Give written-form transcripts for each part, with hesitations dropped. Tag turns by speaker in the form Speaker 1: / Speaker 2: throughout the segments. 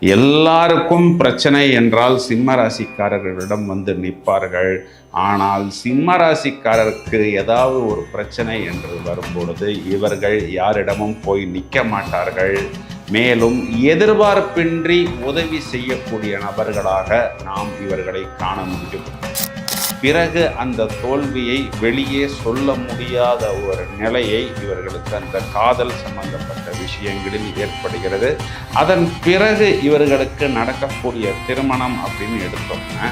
Speaker 1: எல்லாருக்கும் பிரச்சனை என்றால் சிம்ம ராசிக்காரர்களிடம் வந்து நிற்பார்கள். ஆனால் சிம்ம ராசிக்காரருக்கு ஏதாவது ஒரு பிரச்சனை என்று வரும்பொழுது இவர்கள் யாரிடமும் போய் நிற்க மாட்டார்கள். மேலும் எதிர்பார்ப்பின்றி உதவி செய்யக்கூடிய நபர்களாக நாம் இவர்களை காண முடியும். பிறகு அந்த தோல்வியை வெளியே சொல்ல முடியாத ஒரு நிலையை இவர்களுக்கு அந்த காதல் சம்பந்தப்பட்ட விஷயங்களில் ஏற்படுகிறது. அதன் பிறகு இவர்களுக்கு நடக்கக்கூடிய திருமணம் அப்படின்னு எடுத்தோம்னா,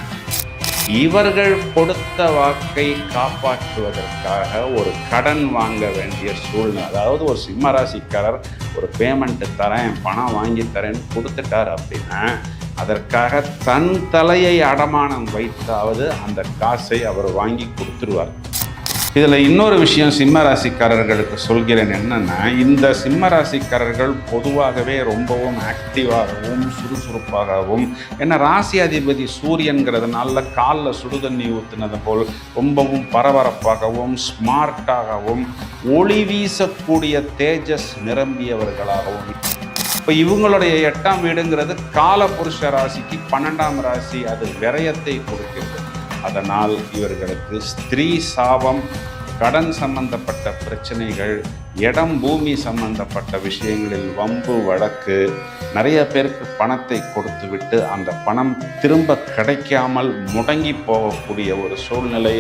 Speaker 1: இவர்கள் கொடுத்த வாக்கை காப்பாற்றுவதற்காக ஒரு கடன் வாங்க வேண்டிய சூழ்நிலை. அதாவது ஒரு சிம்மராசிக்காரர் ஒரு பேமெண்ட் தரேன், பணம் வாங்கி தரேன்னு கொடுத்துட்டார் அப்படின்னா, அதற்காக தன் தலையை அடமானம் வைத்தாவது அந்த காசை அவர் வாங்கி கொடுத்துருவார். இதில் இன்னொரு விஷயம் சிம்ம ராசிக்காரர்களுக்கு சொல்கிறேன் என்னன்னா, இந்த சிம்ம ராசிக்காரர்கள் பொதுவாகவே ரொம்பவும் ஆக்டிவாகவும் சுறுசுறுப்பாகவும், ஏன்னா ராசி அதிபதி சூரியன்கிறதுனால காலில் சுடுதண்ணி ஊற்றுனது போல் ரொம்பவும் பரபரப்பாகவும் ஸ்மார்ட்டாகவும் ஒளி வீசக்கூடிய தேஜஸ் நிரம்பியவர்களாகவும். இப்போ இவங்களுடைய 8ஆம் வீடுங்கிறது கால புருஷ ராசிக்கு 12ஆம் ராசி, அது விரயத்தை கொடுக்கிறது. அதனால் இவர்களுக்கு ஸ்திரீ சாபம், கடன் சம்பந்தப்பட்ட பிரச்சனைகள், இடம் பூமி சம்பந்தப்பட்ட விஷயங்களில் வம்பு வழக்கு, நிறைய பேருக்கு பணத்தை கொடுத்து விட்டு அந்த பணம் திரும்ப கிடைக்காமல் முடங்கி போகக்கூடிய ஒரு சூழ்நிலை.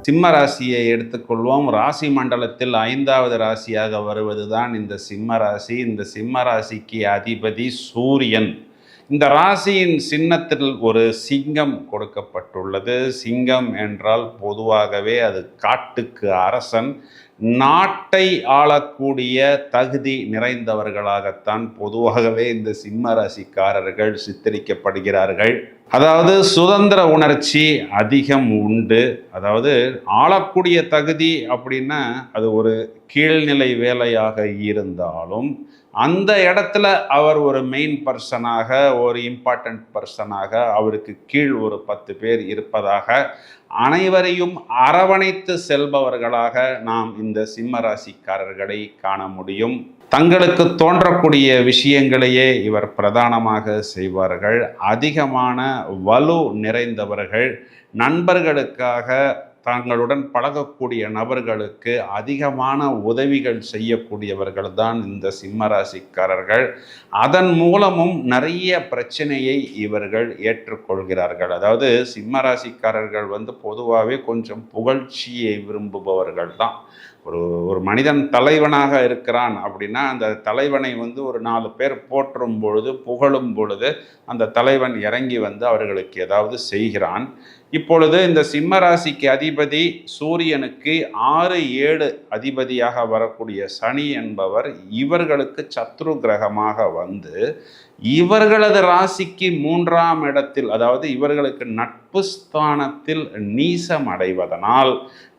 Speaker 1: சிம்ம ராசியை எடுத்துக்கொள்வோம். ராசி மண்டலத்தில் 5வது ராசியாக வருவது தான் இந்த சிம்ம ராசி. இந்த சிம்ம ராசிக்கு அதிபதி சூரியன். இந்த ராசியின் சின்னத்தில் ஒரு சிங்கம் கொடுக்கப்பட்டுள்ளது. சிங்கம் என்றால் பொதுவாகவே அது காட்டுக்கு அரசன், நாட்டை ஆளக்கூடிய தகுதி நிறைந்தவர்களாகத்தான் பொதுவாகவே இந்த சிம்ம ராசிக்காரர்கள் சித்தரிக்கப்படுகிறார்கள். அதாவது சுதந்திர உணர்ச்சி அதிகம் உண்டு. அதாவது ஆளக்கூடிய தகுதி அப்படின்னா அது ஒரு கீழ்நிலை வேலையாக இருந்தாலும் அந்த இடத்துல அவர் ஒரு மெயின் பர்சனாக, ஒரு இம்பார்ட்டன்ட் பர்சனாக, அவருக்கு கீழ் ஒரு 10 பேர் இருப்பதாக, அனைவரையும் அரவணைத்து செல்பவர்களாக நாம் இந்த சிம்ம ராசிக்காரர்களை காண முடியும். தங்களுக்கு தோன்றக்கூடிய விஷயங்களையே இவர் பிரதானமாக செய்வார்கள். அதிகமான வலு நிறைந்தவர்கள். நண்பர்களுக்காக, தங்களுடன் பழகக்கூடிய நபர்களுக்கு அதிகமான உதவிகள் செய்யக்கூடியவர்கள் தான் இந்த சிம்ம ராசிக்காரர்கள். அதன் மூலமும் நிறைய பிரச்சனையை இவர்கள் ஏற்றுக்கொள்கிறார்கள். அதாவது சிம்ம ராசிக்காரர்கள் பொதுவாகவே கொஞ்சம் புகழ்ச்சியை விரும்புபவர்கள் தான். ஒரு மனிதன் தலைவனாக இருக்கிறான் அப்படின்னா அந்த தலைவனை ஒரு 4 பேர் போற்றும் பொழுது, புகழும் பொழுது அந்த தலைவன் இறங்கி அவர்களுக்கு ஏதாவது செய்கிறான். இப்பொழுது இந்த சிம்ம ராசிக்கு அதிபதி சூரியனுக்கு 6, 7 அதிபதியாக வரக்கூடிய சனி என்பவர் இவர்களுக்கு சத்ரு கிரகமாக இவர்களது ராசிக்கு 3ஆம் இடத்தில், அதாவது இவர்களுக்கு நட்பு ஸ்தானத்தில் நீசம் அடைவதனால்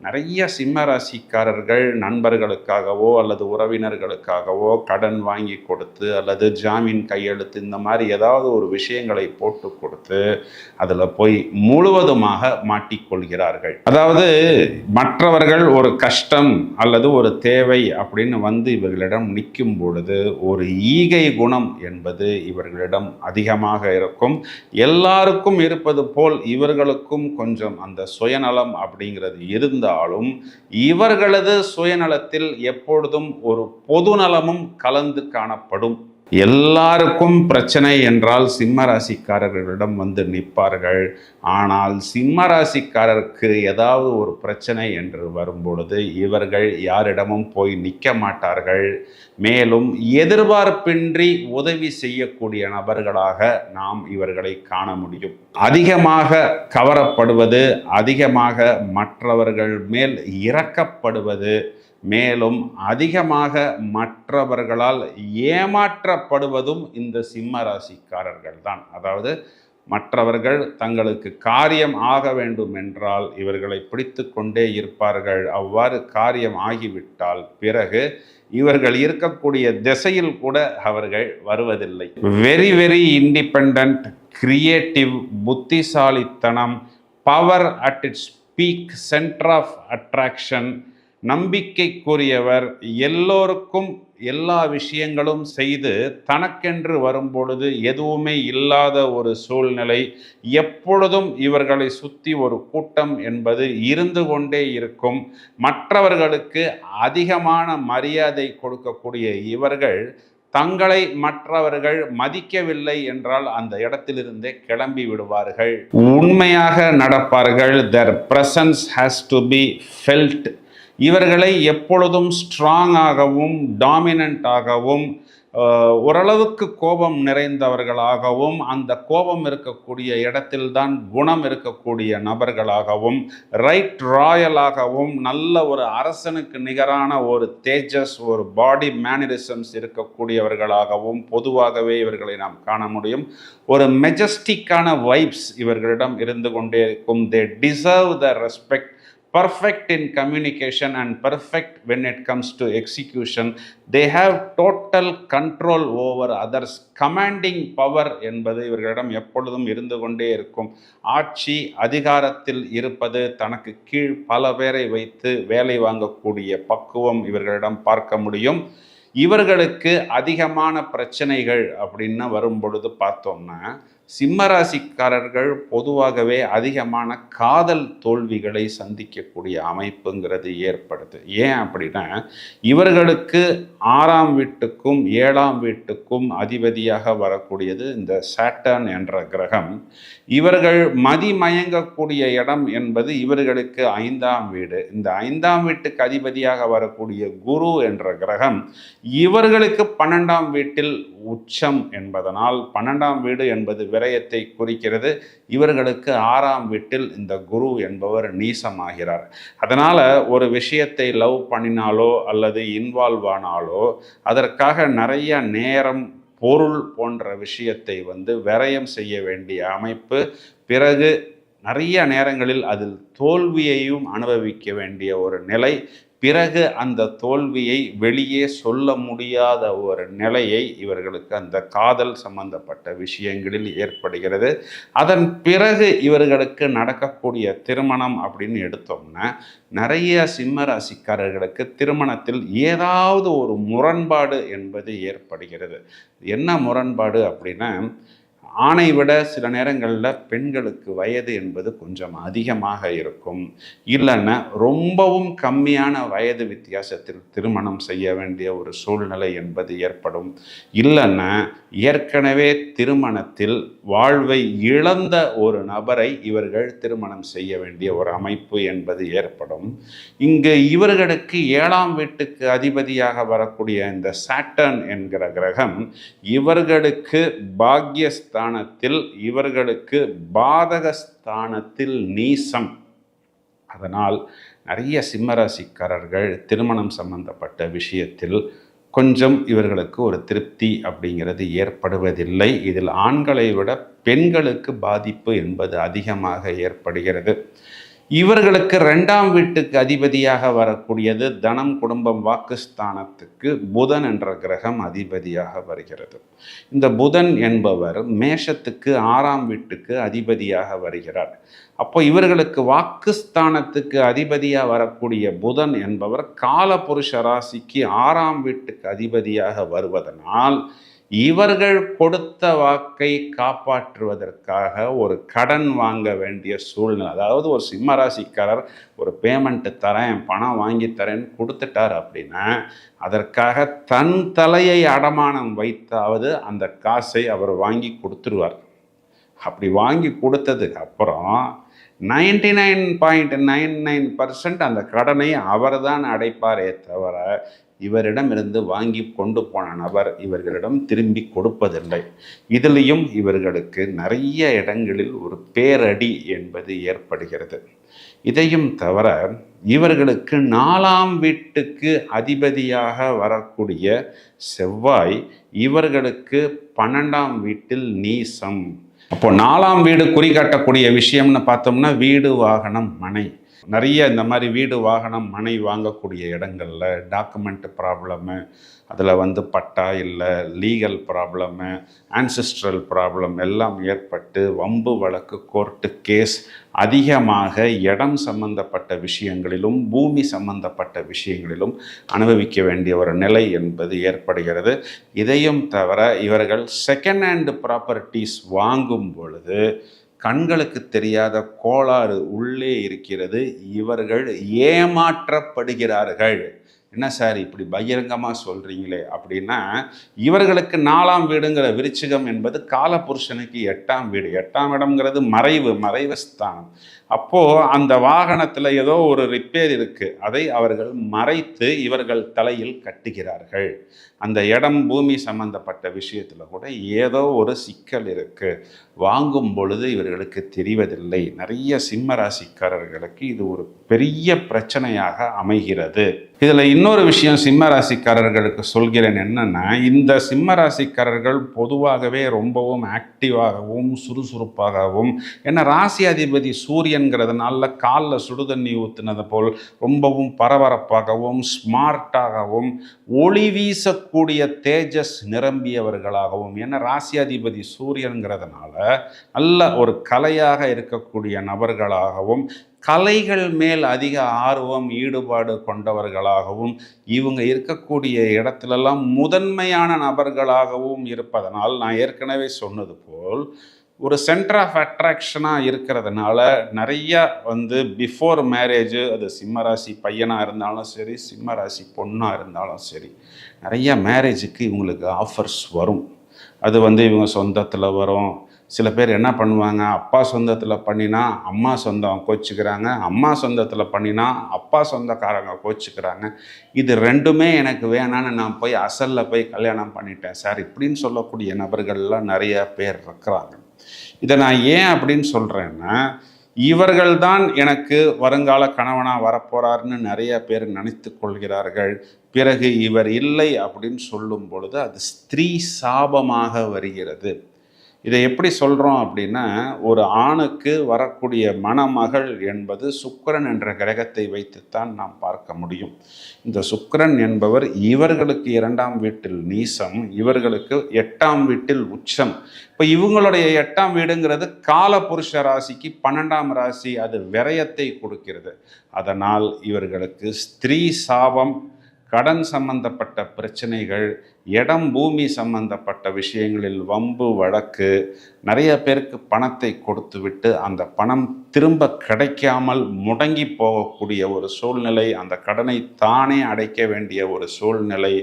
Speaker 1: நிறைய சிம்ம ராசிக்காரர்கள் நண்பர்களுக்காகவோ அல்லது உறவினர்களுக்காகவோ கடன் வாங்கி கொடுத்து அல்லது ஜாமீன் கையெழுத்து இந்த மாதிரி ஏதாவது ஒரு விஷயங்களை போட்டு கொடுத்து அதில் போய் முழுவதுமாக மாட்டிக்கொள்கிறார்கள். அதாவது மற்றவர்கள் ஒரு கஷ்டம் அல்லது ஒரு தேவை அப்படின்னு இவர்களிடம் நிற்கும் பொழுது ஒரு ஈகை குணம் என்பது இவர்களிடம் அதிகமாக இருக்கும். எல்லாருக்கும் இருப்பது போல் இவர்களுக்கும் கொஞ்சம் அந்த சுயநலம் அப்படிங்கிறது இருந்தாலும் இவர்களது சுயநலத்தில் எப்பொழுதும் ஒரு பொதுநலமும் கலந்து காணப்படும். எல்லாருக்கும் பிரச்சனை என்றால் சிம்ம ராசிக்காரர்களிடம் நிற்பார்கள். ஆனால் சிம்ம ராசிக்காரருக்கு ஏதாவது ஒரு பிரச்சனை என்று வரும்பொழுது இவர்கள் யாரிடமும் போய் நிற்க மாட்டார்கள். மேலும் எதிர்பார்ப்பின்றி உதவி செய்யக்கூடிய நபர்களாக நாம் இவர்களை காண முடியும். அதிகமாக கவரப்படுவது, அதிகமாக மற்றவர்கள் மேல் இரக்கப்படுவது, மேலும் அதிகமாக மற்றவர்களால் ஏமாற்றப்படுவதும் இந்த சிம்ம ராசிக்காரர்கள் தான். அதாவது மற்றவர்கள் தங்களுக்கு காரியம் ஆக வேண்டும் என்றால் இவர்களை பிடித்து கொண்டே இருப்பார்கள். அவ்வாறு காரியம் ஆகிவிட்டால் பிறகு இவர்கள் இருக்கக்கூடிய திசையில் கூட அவர்கள் வருவதில்லை. வெரி வெரி இண்டிபெண்ட், கிரியேட்டிவ், புத்திசாலித்தனம், power at its peak, centre of attraction, நம்பிக்கைக்குரியவர், எல்லோருக்கும் எல்லா விஷயங்களும் செய்து தனக்கென்று வரும்பொழுது எதுவுமே இல்லாத ஒரு சூழ்நிலை, எப்பொழுதும் இவர்களை சுற்றி ஒரு கூட்டம் என்பது இருந்து கொண்டே இருக்கும். மற்றவர்களுக்கு அதிகமான மரியாதை கொடுக்கக்கூடிய இவர்கள் தங்களை மற்றவர்கள் மதிக்கவில்லை என்றால் அந்த இடத்திலிருந்தே கிளம்பி விடுவார்கள். உண்மையாக நடப்பார்கள். their presence has to be felt. இவர்களை எப்பொழுதும் ஸ்ட்ராங்காகவும் டாமினண்டாகவும் ஓரளவுக்கு கோபம் நிறைந்தவர்களாகவும், அந்த கோபம் இருக்கக்கூடிய இடத்தில்தான் குணம் இருக்கக்கூடிய நபர்களாகவும், ரைட் ராயலாகவும், நல்ல ஒரு அரசனுக்கு நிகரான ஒரு தேஜஸ், ஒரு பாடி மேனரிசம்ஸ் இருக்கக்கூடியவர்களாகவும் பொதுவாகவே இவர்களை நாம் காண முடியும். ஒரு மெஜஸ்டிக்கான வைப்ஸ் இவர்களிடம் இருந்து கொண்டே இருக்கும். They deserve the respect. Perfect in communication and perfect when it comes to execution. They have total control over others. Commanding power என்பது இவர்களிடம் எப்பொழுதும் இருந்து கொண்டே இருக்கும். ஆட்சி அதிகாரத்தில் இருப்பது, தனக்கு கீழ் பல பேரை வைத்து வேலை வாங்கக்கூடிய பக்குவம் இவர்களிடம் பார்க்க முடியும். இவர்களுக்கு அதிகமான பிரச்சனைகள் அப்படின்னு வரும்பொழுது பார்த்தோம்னா, சிம்மராசிக்காரர்கள் பொதுவாகவே அதிகமான காதல் தோல்விகளை சந்திக்கக்கூடிய அமைப்புங்கிறது ஏற்படுது. ஏன் அப்படின்னா, இவர்களுக்கு 6ஆம் வீட்டுக்கும் 7ஆம் வீட்டுக்கும் அதிபதியாக வரக்கூடியது இந்த சாட்டர்ன் என்ற கிரகம். இவர்கள் மதிமயங்கக்கூடிய இடம் என்பது இவர்களுக்கு 5ஆம் வீடு. இந்த 5ஆம் வீட்டுக்கு அதிபதியாக வரக்கூடிய குரு என்ற கிரகம் இவர்களுக்கு 12ஆம் வீட்டில் உச்சம் என்பதனால், 12ஆம் வீடு என்பது விரயத்தை குறிக்கிறது. இவர்களுக்கு 6ஆம் வீட்டில் இந்த குரு என்பவர் நீசமாகிறார். அதனால ஒரு விஷயத்தை லவ் பண்ணினாலோ அல்லது இன்வால்வ் ஆனாலோ அதற்காக நிறைய நேரம், பொருள் போன்ற விஷயத்தை விரயம் செய்ய வேண்டிய அமைப்பு. பிறகு நிறைய நேரங்களில் அதில் தோல்வியையும் அனுபவிக்க வேண்டிய ஒரு நிலை. பிறகு அந்த தோல்வியை வெளியே சொல்ல முடியாத ஒரு நிலையை இவர்களுக்கு அந்த காதல் சம்பந்தப்பட்ட விஷயங்களில் ஏற்படுகிறது. அதன் பிறகு இவர்களுக்கு நடக்கக்கூடிய திருமணம் அப்படின்னு எடுத்தோம்னா, நிறைய சிம்ம ராசிக்காரர்களுக்கு திருமணத்தில் ஏதாவது ஒரு முரண்பாடு என்பது ஏற்படுகிறது. என்ன முரண்பாடு அப்படின்னா, ஆணை விட சில நேரங்களில் பெண்களுக்கு வயது என்பது கொஞ்சம் அதிகமாக இருக்கும். இல்லைன்னா ரொம்பவும் கம்மியான வயது வித்தியாசத்தில் திருமணம் செய்ய வேண்டிய ஒரு சூழ்நிலை என்பது ஏற்படும். இல்லைன்னா ஏற்கனவே திருமணத்தில் வாழ்வை இழந்த ஒரு நபரை இவர்கள் திருமணம் செய்ய வேண்டிய ஒரு அமைப்பு என்பது ஏற்படும். இங்கு இவர்களுக்கு 7ஆம் வீட்டுக்கு அதிபதியாக வரக்கூடிய இந்த சாட்டர்ன் என்கிற கிரகம் இவர்களுக்கு பாக்யஸ்தானத்தில், இவர்களுக்கு பாதகஸ்தானத்தில் நீசம். அதனால் நிறைய சிம்மராசிக்காரர்கள் திருமணம் சம்பந்தப்பட்ட விஷயத்தில் கொஞ்சம் இவர்களுக்கு ஒரு திருப்தி அப்படிங்கிறது ஏற்படுவதில்லை. இதில் ஆண்களை விட பெண்களுக்கு பாதிப்பு என்பது அதிகமாக ஏற்படுகிறது. இவர்களுக்கு 2ஆம் வீட்டுக்கு அதிபதியாக வரக்கூடியது தனம், குடும்பம், வாக்குஸ்தானத்துக்கு புதன் என்ற கிரகம் அதிபதியாக வருகிறது. இந்த புதன் என்பவர் மேஷத்துக்கு 6ஆம் வீட்டுக்கு அதிபதியாக வருகிறார். அப்போ இவர்களுக்கு வாக்குஸ்தானத்துக்கு அதிபதியாக வரக்கூடிய புதன் என்பவர் காலபுருஷ ராசிக்கு 6ஆம் வீட்டுக்கு அதிபதியாக வருவதனால் இவர்கள் கொடுத்த வாக்கை காப்பாற்றுவதற்காக ஒரு கடன் வாங்க வேண்டிய சூழ்நிலை. அதாவது ஒரு சிம்மராசிக்காரர் ஒரு பேமெண்ட்டு தரேன், பணம் வாங்கி தரேன்னு கொடுத்துட்டார் அப்படின்னா, அதற்காக தன் தலையை அடமானம் வைத்தாவது அந்த காசை அவர் வாங்கி கொடுத்துருவார். அப்படி வாங்கி கொடுத்ததுக்கு அப்புறம் 99.99% அந்த கடனை அவர் தான் அடைப்பாரே தவிர இவரிடமிருந்து வாங்கி கொண்டு போன நபர் இவர்களிடம் திரும்பி கொடுப்பதில்லை. இதிலையும் இவர்களுக்கு நிறைய இடங்களில் ஒரு பேரடி என்பது ஏற்படுகிறது. இதையும் தவிர இவர்களுக்கு 4ஆம் வீட்டுக்கு அதிபதியாக வரக்கூடிய செவ்வாய் இவர்களுக்கு 12ஆம் வீட்டில் நீசம். அப்போ 4ஆம் வீடு குறிகாட்டக்கூடிய விஷயம்னு பார்த்தோம்னா வீடு, வாகனம், மனை. நிறைய இந்த மாதிரி வீடு, வாகனம், மனை வாங்கக்கூடிய இடங்கள்ல டாக்குமெண்ட் ப்ராப்ளமு, அதில் பட்டா இல்லை லீகல் ப்ராப்ளமு, ஆன்சிஸ்ட்ரல் ப்ராப்ளம் எல்லாம் ஏற்பட்டு வம்பு வழக்கு, கோர்ட்டு கேஸ் அதிகமாக இடம் சம்பந்தப்பட்ட விஷயங்களிலும் பூமி சம்பந்தப்பட்ட விஷயங்களிலும் அனுபவிக்க வேண்டிய ஒரு நிலை என்பது ஏற்படுகிறது. இதையும் தவிர இவர்கள் செகண்ட் ஹேண்ட் ப்ராப்பர்ட்டிஸ் வாங்கும் பொழுது கண்களுக்கு தெரியாத கோளாறு உள்ளே இருக்கிறது. இவர்கள் ஏமாற்றப்படுகிறார்கள். என்ன சார் இப்படி பகிரங்கமாக சொல்கிறீங்களே அப்படின்னா, இவர்களுக்கு 4ஆம் வீடுங்கிற விருச்சிகம் என்பது காலபுருஷனுக்கு 8ஆம் வீடு. 8ஆம் இடம்ங்கிறது மறைவு ஸ்தானம். அப்போது அந்த வாகனத்தில் ஏதோ ஒரு ரிப்பேர் இருக்குது, அதை அவர்கள் மறைத்து இவர்கள் தலையில் கட்டுகிறார்கள். அந்த இடம் பூமி சம்பந்தப்பட்ட விஷயத்தில் கூட ஏதோ ஒரு சிக்கல் இருக்குது, வாங்கும் பொழுது இவர்களுக்கு தெரிவதில்லை. நிறைய சிம்ம ராசிக்காரர்களுக்கு இது ஒரு பெரிய பிரச்சனையாக அமைகிறது. இதில் இன்னொரு விஷயம் சிம்ம ராசிக்காரர்களுக்கு சொல்கிறேன் என்னன்னா, இந்த சிம்ம ராசிக்காரர்கள் பொதுவாகவே ரொம்பவும் ஆக்டிவாகவும் சுறுசுறுப்பாகவும், ஏன்னா ராசி அதிபதி சூரியன்கிறதுனால காலில் சுடுதண்ணி ஊற்றுனது போல் ரொம்பவும் பரபரப்பாகவும் ஸ்மார்ட்டாகவும் ஒளி வீசக்கூடிய தேஜஸ் நிரம்பியவர்களாகவும், ஏன்னா ராசி அதிபதி சூரியன்கிறதுனால நல்ல ஒரு கலையாக இருக்கக்கூடிய நபர்களாகவும், கலைகள் மேல் அதிக ஆர்வம் ஈடுபாடு கொண்டவர்களாகவும், இவங்க இருக்கக்கூடிய இடத்துலெல்லாம் முதன்மையான நபர்களாகவும் இருப்பதனால், நான் ஏற்கனவே சொன்னது போல் ஒரு சென்டர் ஆஃப் அட்ராக்ஷனாக இருக்கிறதுனால நிறையா பிஃபோர் மேரேஜு, அது சிம்மராசி பையனாக இருந்தாலும் சரி சிம்மராசி பொண்ணாக இருந்தாலும் சரி, நிறையா மேரேஜுக்கு இவங்களுக்கு ஆஃபர்ஸ் வரும். அது இவங்க சொந்தத்தில் வரும். சில பேர் என்ன பண்ணுவாங்க, அப்பா சொந்தத்தில் பண்ணினா அம்மா சொந்தம் கோச்சிக்கிறாங்க, அம்மா சொந்தத்தில் பண்ணினா அப்பா சொந்தக்காரங்க கோச்சிக்கிறாங்க. இது ரெண்டுமே எனக்கு வேணான்னு நான் போய் அசலில் போய் கல்யாணம் பண்ணிட்டேன் சார் இப்படின்னு சொல்லக்கூடிய நபர்கள்லாம் நிறையா பேர் இருக்கிறாங்க. இதை நான் ஏன் அப்படின்னு சொல்கிறேன்னா, இவர்கள்தான் எனக்கு வருங்கால கணவனாக வரப்போகிறாருன்னு நிறைய பேர் நினைத்து கொள்கிறார்கள். பிறகு இவர் இல்லை அப்படின்னு சொல்லும் பொழுது அது ஸ்திரீ சாபமாக வருகிறது. இதை எப்படி சொல்கிறோம் அப்படின்னா, ஒரு ஆணுக்கு வரக்கூடிய மணமகள் என்பது சுக்கிரன் என்ற கிரகத்தை வைத்துத்தான் நாம் பார்க்க முடியும். இந்த சுக்கிரன் என்பவர் இவர்களுக்கு 2ஆம் வீட்டில் நீசம், இவர்களுக்கு 8ஆம் வீட்டில் உச்சம். இப்போ இவங்களுடைய 8ஆம் வீடுங்கிறது காலபுருஷ ராசிக்கு 12ஆம் ராசி, அது விரயத்தை கொடுக்கிறது. அதனால் இவர்களுக்கு ஸ்திரீ சாபம், கடன் சம்பந்தப்பட்ட பிரச்சனைகள், இடம் பூமி சம்பந்தப்பட்ட விஷயங்களில் வம்பு வழக்கு, நிறைய பேருக்கு பணத்தை கொடுத்து விட்டு அந்த பணம் திரும்ப கிடைக்காமல் முடங்கி போகக்கூடிய ஒரு சூழ்நிலை, அந்த கடனை தானே அடைக்க வேண்டிய ஒரு சூழ்நிலை.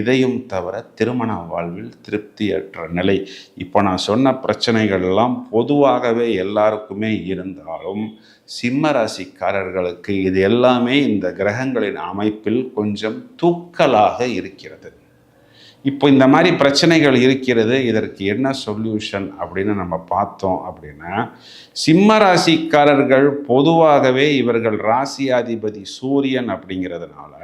Speaker 1: இதையும் தவிர திருமண வாழ்வில் திருப்தியற்ற நிலை. இப்போ நான் சொன்ன பிரச்சனைகள் எல்லாம் பொதுவாகவே எல்லாருக்குமே இருந்தாலும் சிம்ம ராசிக்காரர்களுக்கு இது எல்லாமே இந்த கிரகங்களின் அமைப்பில் கொஞ்சம் தூக்கலாக இருக்கிறது. இப்போ இந்த மாதிரி பிரச்சனைகள் இருக்கிறது, இதற்கு என்ன சொல்யூஷன் அப்படின்னு நம்ம பார்த்தோம் அப்படின்னா, சிம்ம ராசிக்காரர்கள் பொதுவாகவே இவர்கள் ராசியாதிபதி சூரியன் அப்படிங்கிறதுனால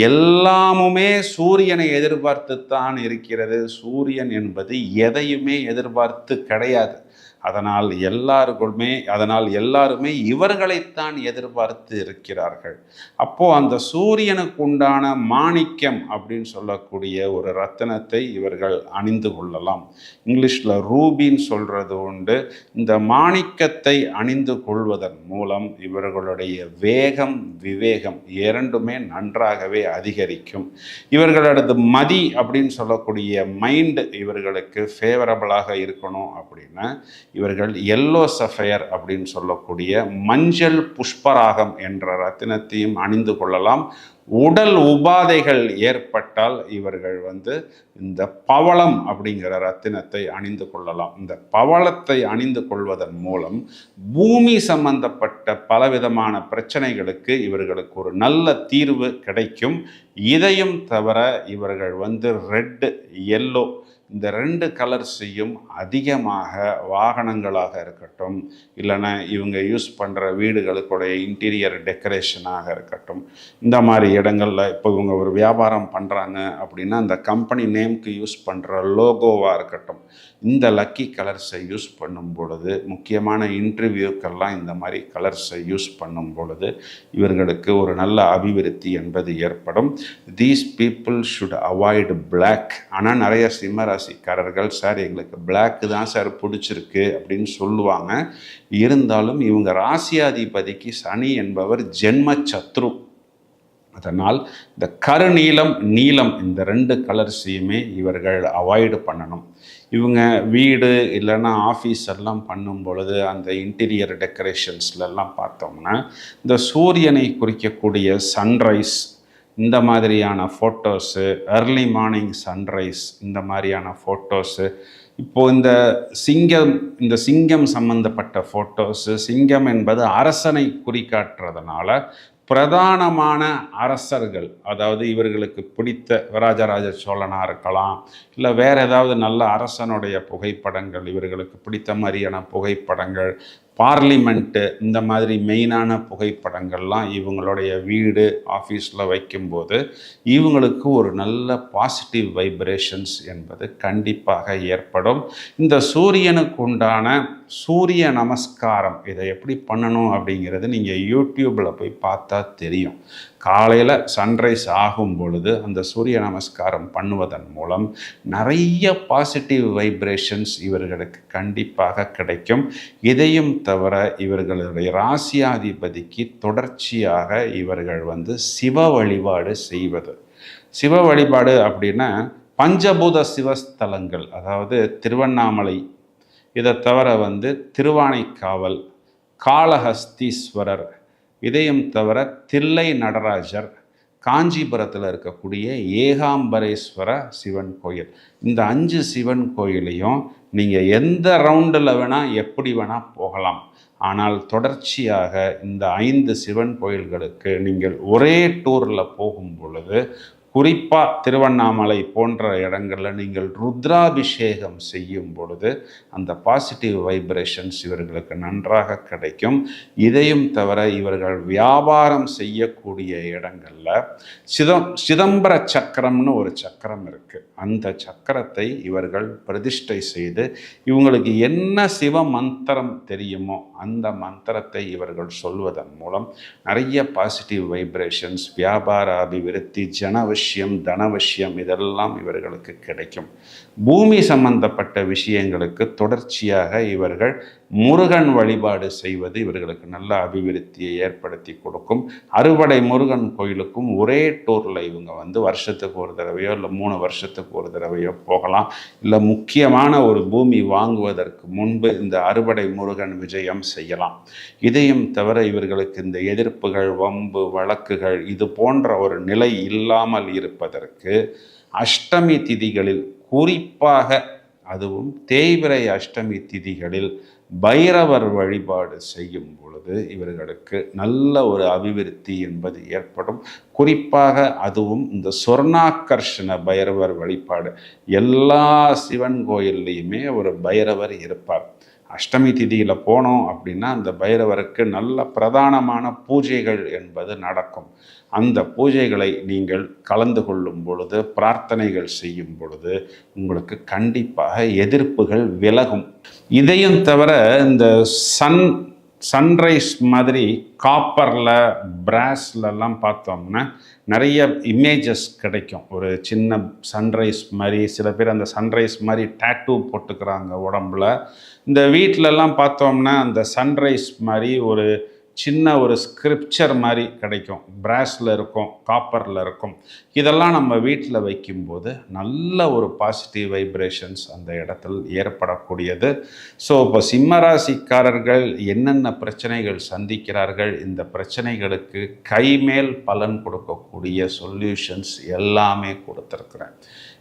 Speaker 1: எல்லாமுமே சூரியனை எதிர்பார்த்துத்தான் இருக்கிறது. சூரியன் என்பது எதையுமே எதிர்பார்த்து கிடையாது. அதனால் எல்லாருமே இவர்களைத்தான் எதிர்பார்த்து இருக்கிறார்கள். அப்போது அந்த சூரியனுக்கு உண்டான மாணிக்கம் அப்படின்னு சொல்லக்கூடிய ஒரு ரத்தினத்தை இவர்கள் அணிந்து கொள்ளலாம். இங்கிலீஷில் ரூபின்னு சொல்கிறது உண்டு. இந்த மாணிக்கத்தை அணிந்து கொள்வதன் மூலம் இவர்களுடைய வேகம், விவேகம் இரண்டுமே நன்றாகவே அதிகரிக்கும். இவர்களது மதி அப்படின்னு சொல்லக்கூடிய மைண்டு இவர்களுக்கு ஃபேவரபிளாக இருக்கணும் அப்படின்னா இவர்கள் எல்லோ சஃபயர் அப்படின்னு சொல்லக்கூடிய மஞ்சள் புஷ்பராகம் என்ற ரத்தினத்தையும் அணிந்து கொள்ளலாம். உடல் உபாதைகள் ஏற்பட்டால் இவர்கள் இந்த பவளம் அப்படிங்கிற ரத்தினத்தை அணிந்து கொள்ளலாம். இந்த பவளத்தை அணிந்து கொள்வதன் மூலம் பூமி சம்பந்தப்பட்ட பலவிதமான பிரச்சனைகளுக்கு இவர்களுக்கு ஒரு நல்ல தீர்வு கிடைக்கும். இதையும் தவிர இவர்கள் ரெட், எல்லோ இந்த 2 கலர்ஸையும் அதிகமாக வாகனங்களாக இருக்கட்டும், இல்லைன்னா இவங்க யூஸ் பண்ணுற வீடுகளுக்குடைய இன்டீரியர் டெக்கரேஷனாக இருக்கட்டும், இந்த மாதிரி இடங்களில் இப்போ இவங்க ஒரு வியாபாரம் பண்ணுறாங்க அப்படின்னா அந்த கம்பெனி நேம்க்கு யூஸ் பண்ணுற லோகோவாக இருக்கட்டும், இந்த லக்கி கலர்ஸை யூஸ் பண்ணும் பொழுது, முக்கியமான இன்டர்வியூக்கெல்லாம் இந்த மாதிரி கலர்ஸை யூஸ் பண்ணும் பொழுது இவர்களுக்கு ஒரு நல்ல அபிவிருத்தி என்பது ஏற்படும். These people should avoid black. ஆனால் நிறைய சிம்மராசிக்காரர்கள், சார் எங்களுக்கு பிளாக்கு தான் சார் பிடிச்சிருக்கு அப்படின்னு சொல்லுவாங்க. இருந்தாலும் இவங்க ராசியாதிபதிக்கு சனி என்பவர் ஜென்ம சத்ரு. அதனால் இந்த கருநீலம், நீலம் இந்த 2 கலர்ஸையுமே இவர்கள் அவாய்டு பண்ணணும். இவங்க வீடு இல்லைன்னா ஆஃபீஸ் எல்லாம் பண்ணும் பொழுது அந்த இன்டீரியர் டெக்கரேஷன்ஸ்லாம் பார்த்தோம்னா இந்த சூரியனை குறிக்கக்கூடிய சன்ரைஸ், இந்த மாதிரியான ஃபோட்டோஸு, ஏர்லி மார்னிங் சன்ரைஸ், இந்த மாதிரியான ஃபோட்டோஸு, இப்போது இந்த சிங்கம் சம்பந்தப்பட்ட ஃபோட்டோஸு, சிங்கம் என்பது அரசனை குறிக்காட்டுறதுனால பிரதானமான அரசர்கள், அதாவது இவர்களுக்கு பிடித்த ராஜராஜ சோழனாக இருக்கலாம், இல்லை வேறு ஏதாவது நல்ல அரசனுடைய புகைப்படங்கள், இவர்களுக்கு பிடித்த மாதிரியான புகைப்படங்கள், பார்லிமெண்ட்டு, இந்த மாதிரி மெயினான புகைப்படங்கள்லாம் இவங்களுடைய வீடு ஆஃபீஸில் வைக்கும்போது இவங்களுக்கு ஒரு நல்ல பாசிட்டிவ் வைப்ரேஷன்ஸ் என்பது கண்டிப்பாக ஏற்படும். இந்த சூரியனுக்கு உண்டான சூரிய நமஸ்காரம் இதை எப்படி பண்ணணும் அப்படிங்கிறது நீங்கள் யூடியூப்பில் போய் பார்த்தா தெரியும். காலையில் சன்ரைஸ் ஆகும் பொழுது அந்த சூரிய நமஸ்காரம் பண்ணுவதன் மூலம் நிறைய பாசிட்டிவ் வைப்ரேஷன்ஸ் இவர்களுக்கு கண்டிப்பாக கிடைக்கும். இதையும் தவிர இவர்களுடைய ராசியாதிபதிக்கு தொடர்ச்சியாக இவர்கள் சிவ வழிபாடு செய்வது. சிவ வழிபாடு அப்படின்னா பஞ்சபூத சிவஸ்தலங்கள், அதாவது திருவண்ணாமலை, இதை தவிர திருவானைக்காவல், காளஹஸ்தீஸ்வரர், இதையும் தவிர தில்லை நடராஜர், காஞ்சிபுரத்தில் இருக்கக்கூடிய ஏகாம்பரேஸ்வர சிவன் கோயில், இந்த 5 சிவன் கோயிலையும் நீங்கள் எந்த ரவுண்டில் வேணால் எப்படி வேணால் போகலாம். ஆனால் தொடர்ச்சியாக இந்த 5 சிவன் கோயில்களுக்கு நீங்கள் ஒரே டூரில் போகும் பொழுது, குறிப்பாக திருவண்ணாமலை போன்ற இடங்களில் நீங்கள் ருத்ராபிஷேகம் செய்யும் பொழுது அந்த பாசிட்டிவ் வைப்ரேஷன்ஸ் இவர்களுக்கு நன்றாக கிடைக்கும். இதையும் தவிர இவர்கள் வியாபாரம் செய்யக்கூடிய இடங்களில் சிதம்பர சக்கரம்னு ஒரு சக்கரம் இருக்குது. அந்த சக்கரத்தை இவர்கள் பிரதிஷ்டை செய்து இவங்களுக்கு என்ன சிவ மந்திரம் தெரியுமோ அந்த மந்திரத்தை இவர்கள் சொல்வதன் மூலம் நிறைய பாசிட்டிவ் வைப்ரேஷன்ஸ், வியாபார அபிவிருத்தி, ஜனவசியம், தனவசியம் இதெல்லாம் இவர்களுக்கு கிடைக்கும். பூமி சம்பந்தப்பட்ட விஷயங்களுக்கு தொடர்ச்சியாக இவர்கள் முருகன் வழிபாடு செய்வது இவர்களுக்கு நல்ல அபிவிருத்தியை ஏற்படுத்தி கொடுக்கும். அறுபடை முருகன் கோயிலுக்கும் ஒரே டூரில் இவங்க வருஷத்துக்கு ஒரு தடவையோ இல்லை 3 வருஷத்துக்கு ஒரு தடவையோ போகலாம். இல்லை முக்கியமான ஒரு பூமி வாங்குவதற்கு முன்பு இந்த அறுபடை முருகன் விஜயம் செய்யலாம். இதையும் தவிர இவர்களுக்கு இந்த எதிர்ப்புகள், வம்பு, வழக்குகள் இது போன்ற ஒரு நிலை இல்லாமல் இருப்பதற்கு அஷ்டமி திதிகளில், குறிப்பாக அதுவும் தேய்பிறை அஷ்டமி திதிகளில் பைரவர் வழிபாடு செய்யும் பொழுது இவர்களுக்கு நல்ல ஒரு அபிவிருத்தி என்பது ஏற்படும். குறிப்பாக அதுவும் இந்த சொர்ணாகர்ஷண பைரவர் வழிபாடு, எல்லா சிவன் கோயில்லையுமே ஒரு பைரவர் இருப்பார். அஷ்டமி திதியில் போனோம் அப்படின்னா அந்த பைரவருக்கு நல்ல பிரதானமான பூஜைகள் என்பது நடக்கும். அந்த பூஜைகளை நீங்கள் கலந்து கொள்ளும் பொழுது, பிரார்த்தனைகள் செய்யும் பொழுது உங்களுக்கு கண்டிப்பாக எதிர்ப்புகள் விலகும். இதையும் தவிர இந்த சன்ரைஸ் மாதிரி காப்பரில், பிராஸ்லலாம் பார்த்தோம்னா நிறைய இமேஜஸ் கிடைக்கும். ஒரு சின்ன சன்ரைஸ் மாதிரி, சில பேர் அந்த சன்ரைஸ் மாதிரி டேட்டூ போட்டுக்கிறாங்க உடம்புல. இந்த வீட்டிலலாம் பார்த்தோம்னா அந்த சன்ரைஸ் மாதிரி ஒரு சின்ன ஒரு ஸ்கிரிப்சர் மாதிரி கிடைக்கும், பிராஸில் இருக்கும், காப்பரில் இருக்கும். இதெல்லாம் நம்ம வீட்டில் வைக்கும்போது நல்ல ஒரு பாசிட்டிவ் வைப்ரேஷன்ஸ் அந்த இடத்தில் ஏற்படக்கூடியது. ஸோ இப்போ சிம்மராசிக்காரர்கள் என்னென்ன பிரச்சனைகள் சந்திக்கிறார்கள், இந்த பிரச்சனைகளுக்கு கைமேல் பலன் கொடுக்கக்கூடிய சொல்யூஷன்ஸ் எல்லாமே கொடுத்துருக்குறேன்.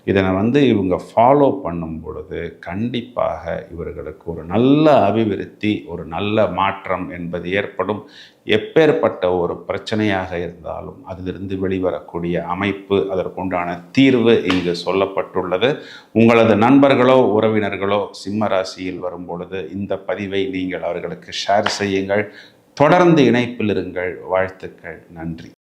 Speaker 1: இதனை இவங்க ஃபாலோ பண்ணும் பொழுது கண்டிப்பாக இவர்களுக்கு ஒரு நல்ல அபிவிருத்தி, ஒரு நல்ல மாற்றம் என்பது ஏற்படும். எப்பேற்பட்ட ஒரு பிரச்சனையாக இருந்தாலும் அதிலிருந்து வெளிவரக்கூடிய அமைப்பு, அதற்குண்டான தீர்வு இங்கு சொல்லப்பட்டுள்ளது. உங்களது நண்பர்களோ உறவினர்களோ சிம்ம ராசியில் வரும் பொழுது இந்த பதிவை நீங்கள் அவர்களுக்கு ஷேர் செய்யுங்கள். தொடர்ந்து இணைப்பில் இருங்கள். வாழ்த்துக்கள். நன்றி.